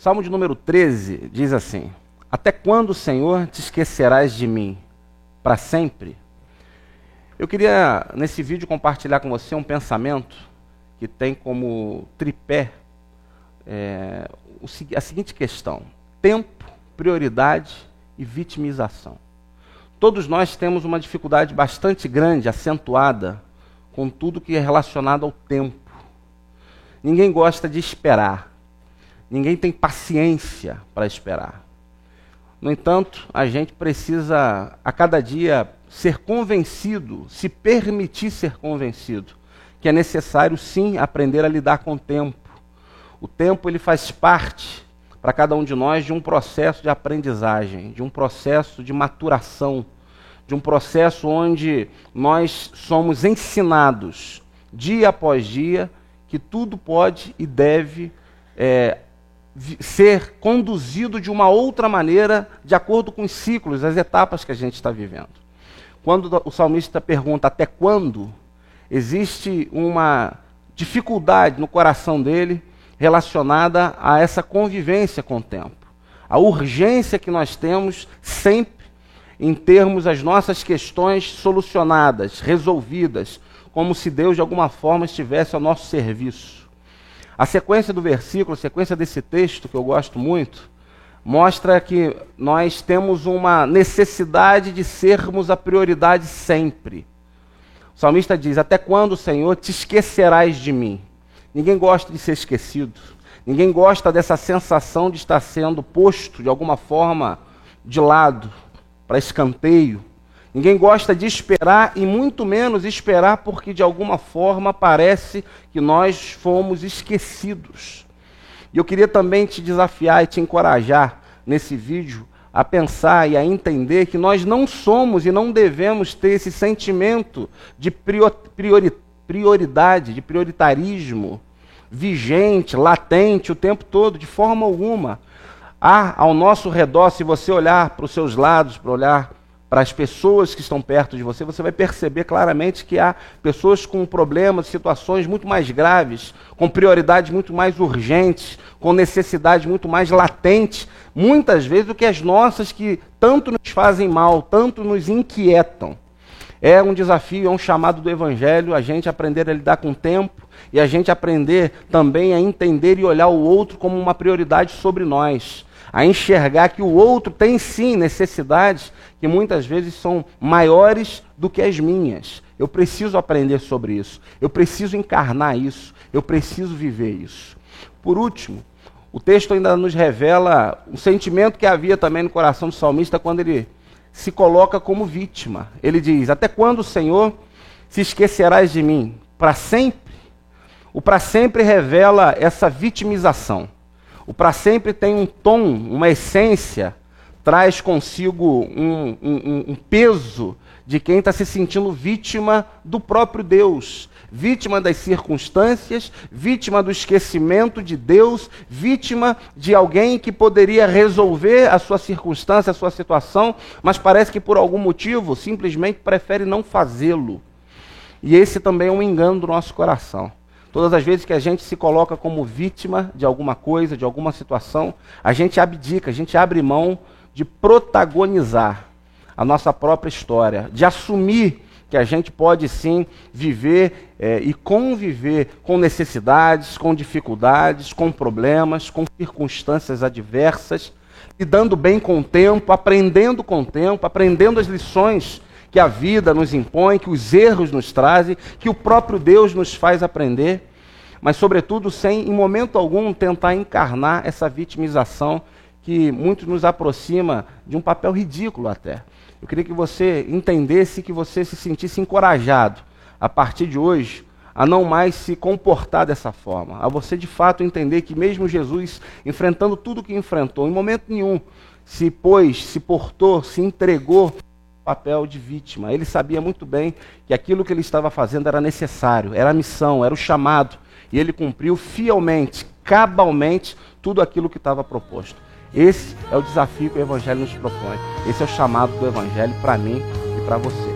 Salmo de número 13 diz assim: até quando, Senhor, te esquecerás de mim? Para sempre? Eu queria, nesse vídeo, compartilhar com você um pensamento que tem como tripé a seguinte questão: tempo, prioridade e vitimização. Todos nós temos uma dificuldade bastante grande, acentuada, com tudo que é relacionado ao tempo. Ninguém gosta de esperar. Ninguém tem paciência para esperar. No entanto, a gente precisa, a cada dia, ser convencido, se permitir ser convencido, que é necessário, sim, aprender a lidar com o tempo. O tempo, ele faz parte, para cada um de nós, de um processo de aprendizagem, de um processo de maturação, de um processo onde nós somos ensinados, dia após dia, que tudo pode e deve ser conduzido de uma outra maneira, de acordo com os ciclos, as etapas que a gente está vivendo. Quando o salmista pergunta até quando, existe uma dificuldade no coração dele relacionada a essa convivência com o tempo. A urgência que nós temos sempre em termos as nossas questões solucionadas, resolvidas, como se Deus de alguma forma estivesse ao nosso serviço. A sequência do versículo, a sequência desse texto, que eu gosto muito, mostra que nós temos uma necessidade de sermos a prioridade sempre. O salmista diz: até quando, Senhor, te esquecerás de mim? Ninguém gosta de ser esquecido. Ninguém gosta dessa sensação de estar sendo posto, de alguma forma, de lado, para escanteio. Ninguém gosta de esperar, e muito menos esperar porque de alguma forma parece que nós fomos esquecidos. E eu queria também te desafiar e te encorajar nesse vídeo a pensar e a entender que nós não somos e não devemos ter esse sentimento de prioridade, de prioritarismo vigente, latente o tempo todo, de forma alguma. Há ao nosso redor, se você olhar para os seus lados, para olhar para as pessoas que estão perto de você, você vai perceber claramente que há pessoas com problemas, situações muito mais graves, com prioridades muito mais urgentes, com necessidades muito mais latentes, muitas vezes do que as nossas, que tanto nos fazem mal, tanto nos inquietam. É um desafio, é um chamado do Evangelho, a gente aprender a lidar com o tempo e a gente aprender também a entender e olhar o outro como uma prioridade sobre nós. A enxergar que o outro tem sim necessidades que muitas vezes são maiores do que as minhas. Eu preciso aprender sobre isso, eu preciso encarnar isso, eu preciso viver isso. Por último, o texto ainda nos revela um sentimento que havia também no coração do salmista quando ele se coloca como vítima. Ele diz: até quando, Senhor, se esquecerás de mim? Para sempre? O para sempre revela essa vitimização. O para sempre tem um tom, uma essência, traz consigo um peso de quem está se sentindo vítima do próprio Deus, vítima das circunstâncias, vítima do esquecimento de Deus, vítima de alguém que poderia resolver a sua circunstância, a sua situação, mas parece que por algum motivo simplesmente prefere não fazê-lo. E esse também é um engano do nosso coração. Todas as vezes que a gente se coloca como vítima de alguma coisa, de alguma situação, a gente abdica, a gente abre mão de protagonizar a nossa própria história, de assumir que a gente pode sim viver e conviver com necessidades, com dificuldades, com problemas, com circunstâncias adversas, lidando bem com o tempo, aprendendo as lições que a vida nos impõe, que os erros nos trazem, que o próprio Deus nos faz aprender, mas sobretudo sem, em momento algum, tentar encarnar essa vitimização que muito nos aproxima de um papel ridículo até. Eu queria que você entendesse, que você se sentisse encorajado, a partir de hoje, a não mais se comportar dessa forma, a você de fato entender que mesmo Jesus, enfrentando tudo o que enfrentou, em momento nenhum se pôs, se portou, se entregou papel de vítima. Ele sabia muito bem que aquilo que ele estava fazendo era necessário, era a missão, era o chamado, e ele cumpriu fielmente, cabalmente, tudo aquilo que estava proposto. Esse é o desafio que o Evangelho nos propõe, esse é o chamado do Evangelho para mim e para você.